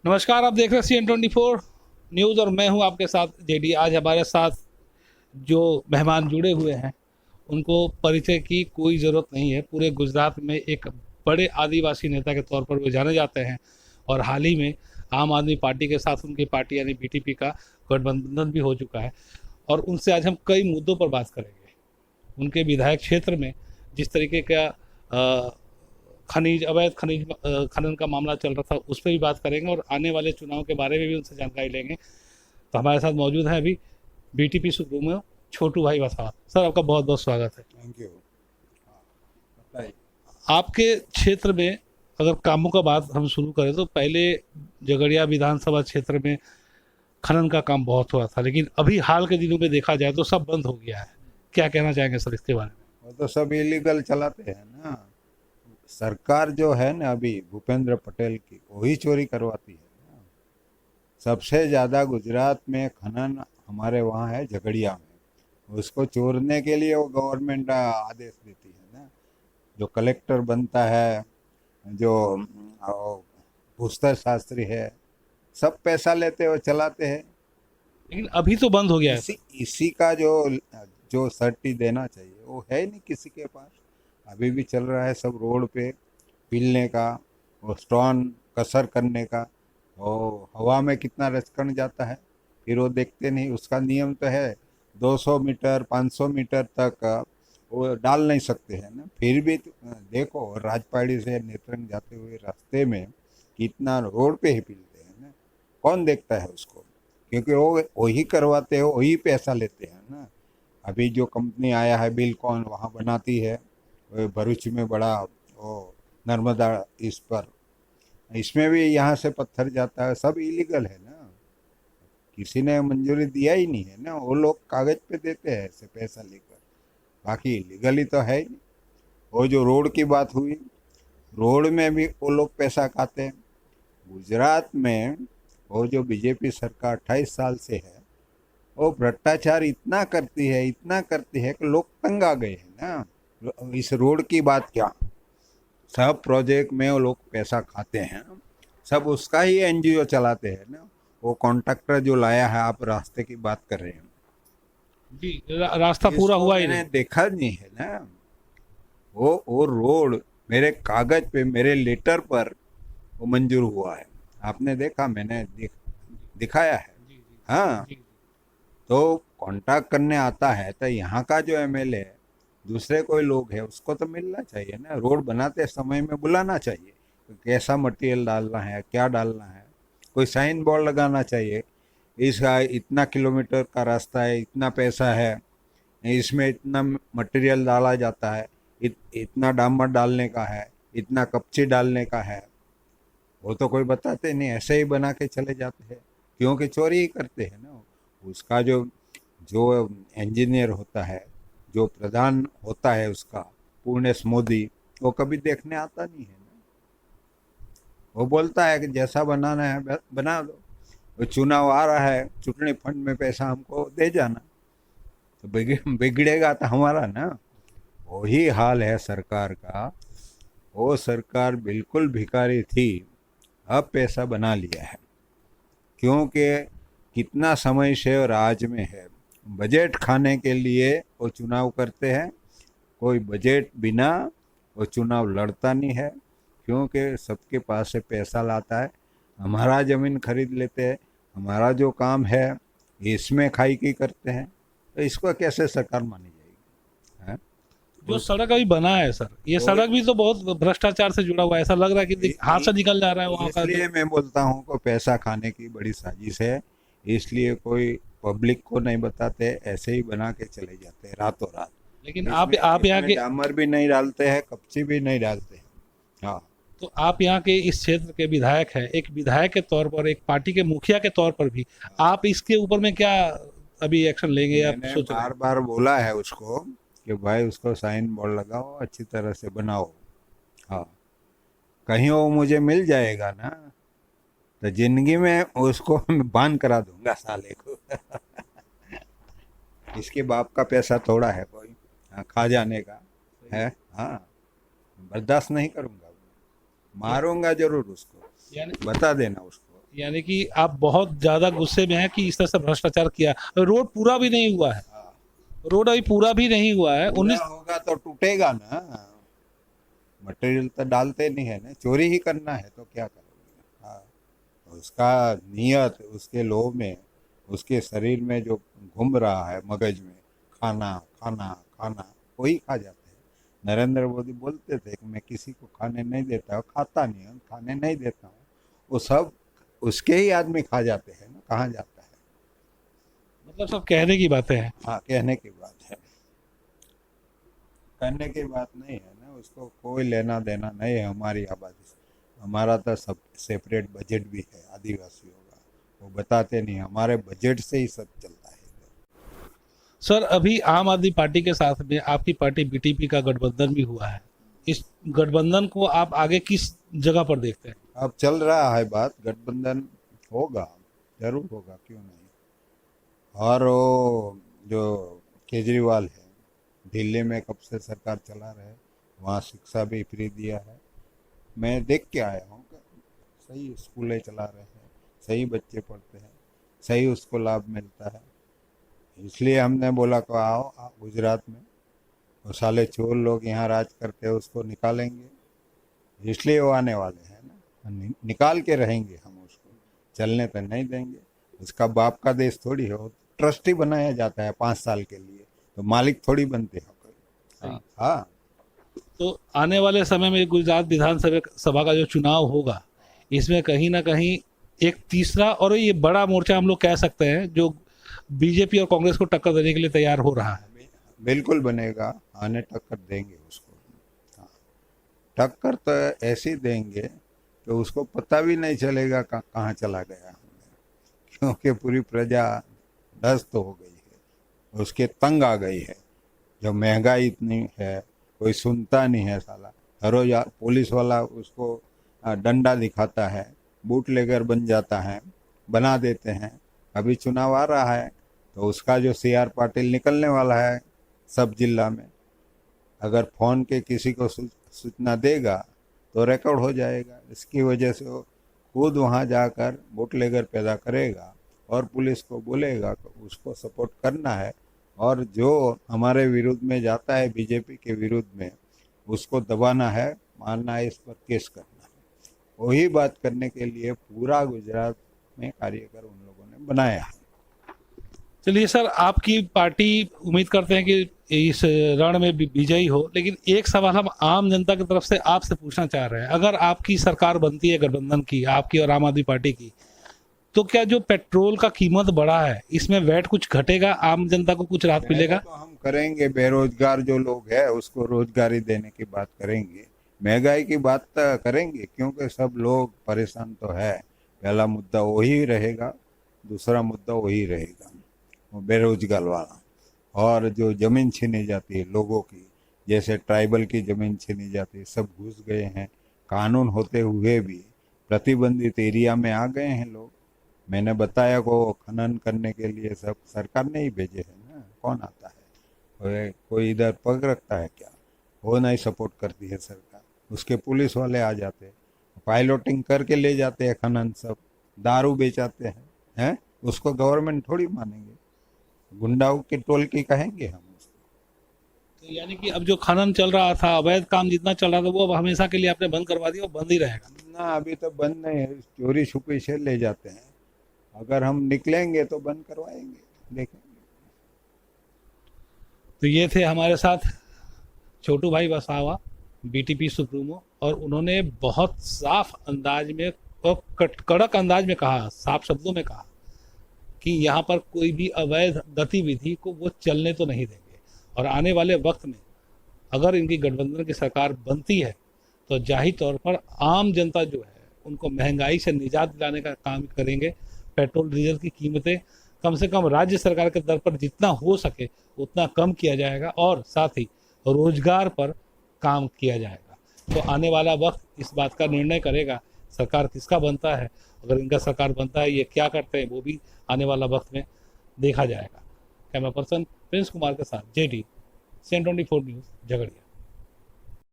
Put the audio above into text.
नमस्कार, आप देख रहे हैं CN24 न्यूज़ और मैं हूं आपके साथ जेडी। आज हमारे साथ जो मेहमान जुड़े हुए हैं उनको परिचय की कोई ज़रूरत नहीं है। पूरे गुजरात में एक बड़े आदिवासी नेता के तौर पर वे जाने जाते हैं और हाल ही में आम आदमी पार्टी के साथ उनकी पार्टी यानी BTP का गठबंधन भी हो चुका है और उनसे आज हम कई मुद्दों पर बात करेंगे। उनके विधायक क्षेत्र में जिस तरीके का अवैध खनिज खनन का मामला चल रहा था उस पर भी बात करेंगे और आने वाले चुनाव के बारे में भी उनसे जानकारी लेंगे। तो हमारे साथ मौजूद है अभी BTP सुप्रीमो छोटू भाई वसावा। सर, आपका बहुत बहुत स्वागत है। Thank you. बताइए। आपके क्षेत्र में अगर कामों का बात हम शुरू करें तो पहले झगड़िया विधानसभा क्षेत्र में खनन का काम बहुत हुआ था, लेकिन अभी हाल के दिनों में देखा जाए तो सब बंद हो गया है। क्या कहना चाहेंगे सर इसके बारे में? वो तो सब इलीगल चलाते हैं ना। सरकार जो है ना अभी भूपेंद्र पटेल की वही चोरी करवाती है ना। सबसे ज़्यादा गुजरात में खनन हमारे वहाँ है झगड़िया में। उसको चोरने के लिए वो गवर्नमेंट आदेश देती है ना। जो कलेक्टर बनता है, जो भूस्तर शास्त्री है, सब पैसा लेते हो चलाते हैं। लेकिन अभी तो बंद हो गया है इसी सर। इसी का जो जो सर्टी देना चाहिए वो है नहीं किसी के पास। अभी भी चल रहा है सब रोड पे पीलने का, वो स्टोन कसर करने का। वो हवा में कितना रचकन जाता है, फिर वो देखते नहीं। उसका नियम तो है 200 मीटर 500 मीटर तक वो डाल नहीं सकते हैं ना। फिर भी देखो राजपाड़ी से नेत्रंग जाते हुए रास्ते में कितना रोड पे ही पीलते हैं ना। कौन देखता है उसको? क्योंकि वो वही करवाते हो, वही पैसा लेते हैं ना। अभी जो कंपनी आया है बिलकॉन वहाँ बनाती है, वो भरूच में बड़ा वो नर्मदा इस पर, इसमें भी यहाँ से पत्थर जाता है। सब इलीगल है ना। किसी ने मंजूरी दिया ही नहीं है ना। वो लोग कागज पे देते हैं ऐसे पैसा लेकर, बाकी इलीगली तो है ही नहीं। वो जो रोड की बात हुई, रोड में भी वो लोग पैसा खाते हैं। गुजरात में वो जो बीजेपी सरकार 28 साल से है, वो भ्रष्टाचार इतना करती है, इतना करती है कि लोग तंग आ गए हैं ना। इस रोड की बात क्या, सब प्रोजेक्ट में वो लोग पैसा खाते हैं। सब उसका ही एनजीओ चलाते हैं ना। वो कॉन्ट्रैक्टर जो लाया है, आप रास्ते की बात कर रहे हैं, जी, रास्ता पूरा इसको हुआ ही मैंने नहीं। देखा नहीं है ना। वो रोड मेरे कागज पे, मेरे लेटर पर वो मंजूर हुआ है। आपने देखा, मैंने दिखाया है। जी जी हाँ, जी जी। तो कांटेक्ट करने आता है तो यहाँ का जो एमएलए है, दूसरे कोई लोग है, उसको तो मिलना चाहिए ना। रोड बनाते समय में बुलाना चाहिए कैसा मटेरियल डालना है, क्या डालना है। कोई साइन बोर्ड लगाना चाहिए, इसका इतना किलोमीटर का रास्ता है, इतना पैसा है, इसमें इतना मटेरियल डाला जाता है, इतना डामर डालने का है, इतना कपची डालने का है। वो तो कोई बताते नहीं, ऐसे ही बना के चले जाते हैं। क्योंकि चोरी ही करते हैं ना। उसका जो जो इंजीनियर होता है, जो प्रधान होता है उसका, पूर्णेश मोदी, वो कभी देखने आता नहीं है ना। वो बोलता है कि जैसा बनाना है बना दो। वो चुनाव आ रहा है, चुनावी फंड में पैसा हमको दे जाना। तो बिगड़ेगा तो हमारा ना। वही हाल है सरकार का। वो सरकार बिल्कुल भिखारी थी, अब पैसा बना लिया है। क्योंकि कितना समय से राज में है, बजट खाने के लिए वो चुनाव करते हैं। कोई बजट बिना वो चुनाव लड़ता नहीं है, क्योंकि सबके पास से पैसा लाता है। हमारा ज़मीन खरीद लेते हैं, हमारा जो काम है इसमें खाई की करते हैं। तो इसको कैसे सरकार मानी जाएगी? हैं? जो उस सड़क अभी बना है सर, ये वो सड़क भी तो बहुत भ्रष्टाचार से जुड़ा हुआ है। ऐसा लग रहा है कि हाथ से निकल जा रहा है वहाँ का जो। इसलिए मैं बोलता हूँ को पैसा खाने की बड़ी साजिश है। इसलिए कोई पब्लिक को नहीं बताते, ऐसे ही बना के चले जाते हैं रातों रात। लेकिन आप इसमें आप यहाँ इसमें के डामर भी नहीं डालते हैं, कपची भी नहीं डालते हैं। हाँ। तो आप यहाँ के इस क्षेत्र के विधायक हैं, एक विधायक के तौर पर, एक पार्टी के मुखिया के तौर पर भी आप इसके ऊपर में क्या अभी एक्शन लेंगे या मैंने सोच रहे बार हैं? बार बोला है उसको कि भाई उसको साइन बोर्ड लगाओ, अच्छी तरह से बनाओ। हाँ, कहीं वो मुझे मिल जाएगा ना, तो जिंदगी में उसको मैं बान करा दूंगा साले को। इसके बाप का पैसा थोड़ा है कोई, हाँ, खा जाने का सही है। है। हाँ, बर्दाश्त नहीं करूंगा, या, मारूंगा जरूर उसको। यानी बता देना उसको। यानी कि आप बहुत ज्यादा गुस्से में हैं कि इस तरह से भ्रष्टाचार किया। रोड पूरा भी नहीं हुआ है, रोड अभी पूरा भी नहीं हुआ है। पूरा 19 होगा तो टूटेगा ना। मटेरियल तो डालते नहीं है ना, चोरी ही करना है तो क्या करोगे। हाँ, उसका नियत उसके लोभ में, उसके शरीर में जो घूम रहा है मगज में, खाना खाना खाना, वही खा जाते हैं। नरेंद्र मोदी बोलते थे कि मैं किसी को खाने नहीं देता हूँ, खाता नहीं हूँ, खाने नहीं देता हूँ, वो सब उसके ही आदमी खा जाते हैं ना, कहाँ जाता है। मतलब सब कहने की बातें हैं। हाँ, कहने की बात है, करने की बात नहीं है ना, उसको कोई लेना देना नहीं है हमारी आबादी से। हमारा तो सब सेपरेट बजट भी है आदिवासियों का, वो बताते नहीं, हमारे बजट से ही सब चलता है। सर अभी आम आदमी पार्टी के साथ में आपकी पार्टी बीटीपी का गठबंधन भी हुआ है। इस गठबंधन को आप आगे किस जगह पर देखते हैं? अब चल रहा है बात, गठबंधन होगा, जरूर होगा, क्यों नहीं। और वो जो केजरीवाल है, दिल्ली में कब से सरकार चला रहे, वहाँ शिक्षा भी फ्री दिया है, मैं देख के आया हूँ कि सही स्कूलें चला रहे हैं, सही बच्चे पढ़ते हैं, सही उसको लाभ मिलता है। इसलिए हमने बोला कि आओ गुजरात में, वो साले चोर लोग यहाँ राज करते हैं उसको निकालेंगे, इसलिए वो आने वाले हैं ना, निकाल के रहेंगे हम उसको, चलने तो नहीं देंगे। उसका बाप का देश थोड़ी है, वो ट्रस्टी बनाया जाता है 5 साल के लिए, तो मालिक थोड़ी बनते हैं कोई। हाँ हाँ। तो आने वाले समय में गुजरात विधानसभा सभा का जो चुनाव होगा, इसमें कहीं ना कहीं एक तीसरा और ये बड़ा मोर्चा हम लोग कह सकते हैं जो बीजेपी और कांग्रेस को टक्कर देने के लिए तैयार हो रहा है। बिल्कुल बनेगा, आने टक्कर देंगे उसको। हाँ, टक्कर तो ऐसी देंगे कि उसको पता भी नहीं चलेगा कहाँ चला गया, क्योंकि पूरी प्रजा ध्वस्त हो गई है, उसके तंग आ गई है। जो महंगाई इतनी है, कोई सुनता नहीं है साला। हर रोज पुलिस वाला उसको डंडा दिखाता है, बूट लेकर बन जाता है, बना देते हैं। अभी चुनाव आ रहा है तो उसका जो CR पाटिल निकलने वाला है सब जिला में, अगर फोन के किसी को सूचना देगा तो रिकॉर्ड हो जाएगा। इसकी वजह से वो खुद वहाँ जाकर वोट लेकर पैदा करेगा और पुलिस को बोलेगा कि उसको सपोर्ट करना है, और जो हमारे विरुद्ध में जाता है बीजेपी के विरुद्ध में, उसको दबाना है, मारना है, इस पर केस करना है। वही बात करने के लिए पूरा गुजरात में कार्यकर उन लोगों ने बनाया है। चलिए सर, आपकी पार्टी उम्मीद करते हैं कि इस रण में विजयी हो, लेकिन एक सवाल हम आम जनता की तरफ से आपसे पूछना चाह रहे हैं। अगर आपकी सरकार बनती है गठबंधन की, आपकी और आम आदमी पार्टी की, तो क्या जो पेट्रोल का कीमत बढ़ा है इसमें वैट कुछ घटेगा, आम जनता को कुछ राहत मिलेगा? तो हम करेंगे, बेरोजगार जो लोग हैं उसको रोजगारी देने की बात करेंगे, महंगाई की बात तो करेंगे, क्योंकि सब लोग परेशान तो है। पहला मुद्दा वही रहेगा, दूसरा मुद्दा वही रहेगा, वो बेरोजगार वाला। और जो जमीन छीनी जाती है लोगों की, जैसे ट्राइबल की जमीन छीनी जाती है, सब घुस गए हैं, कानून होते हुए भी प्रतिबंधित एरिया में आ गए हैं लोग। मैंने बताया को खनन करने के लिए सब सरकार ने ही भेजे हैं ना, कौन आता है, कोई इधर पग रखता है क्या? वो नहीं सपोर्ट करती है सरकार, उसके पुलिस वाले आ जाते हैं, पायलटिंग करके ले जाते हैं खनन, सब दारू बेचाते हैं, उसको गवर्नमेंट थोड़ी मानेंगे, गुंडाओं की टोलकी कहेंगे हम उसको। तो यानी कि अब जो खनन चल रहा था, अवैध काम जितना चल रहा था, वो अब हमेशा के लिए आपने बंद करवा दिया, वो बंद ही रहेगा? ना, अभी तो बंद नहीं है, चोरी छुपी से ले जाते हैं, अगर हम निकलेंगे तो बंद करवाएंगे, देखेंगे। तो ये थे हमारे साथ छोटू भाई वसावा, बीटीपी सुप्रीमो, और उन्होंने बहुत साफ अंदाज में और कड़क अंदाज में कहा, साफ शब्दों में कहा कि यहाँ पर कोई भी अवैध गतिविधि को वो चलने तो नहीं देंगे। और आने वाले वक्त में अगर इनकी गठबंधन की सरकार बनती है तो जाहिर तौर पर आम जनता जो है उनको महंगाई से निजात दिलाने का काम करेंगे। पेट्रोल डीजल की कीमतें कम से कम राज्य सरकार के दर पर जितना हो सके उतना कम किया जाएगा, और साथ ही रोजगार पर काम किया जाएगा। तो आने वाला वक्त इस बात का निर्णय करेगा सरकार किसका बनता है। अगर इनका सरकार बनता है, ये क्या करते हैं, वो भी आने वाला वक्त में देखा जाएगा। कैमरा पर्सन प्रिंस कुमार के साथ JD, CN24 न्यूज़, झगड़िया।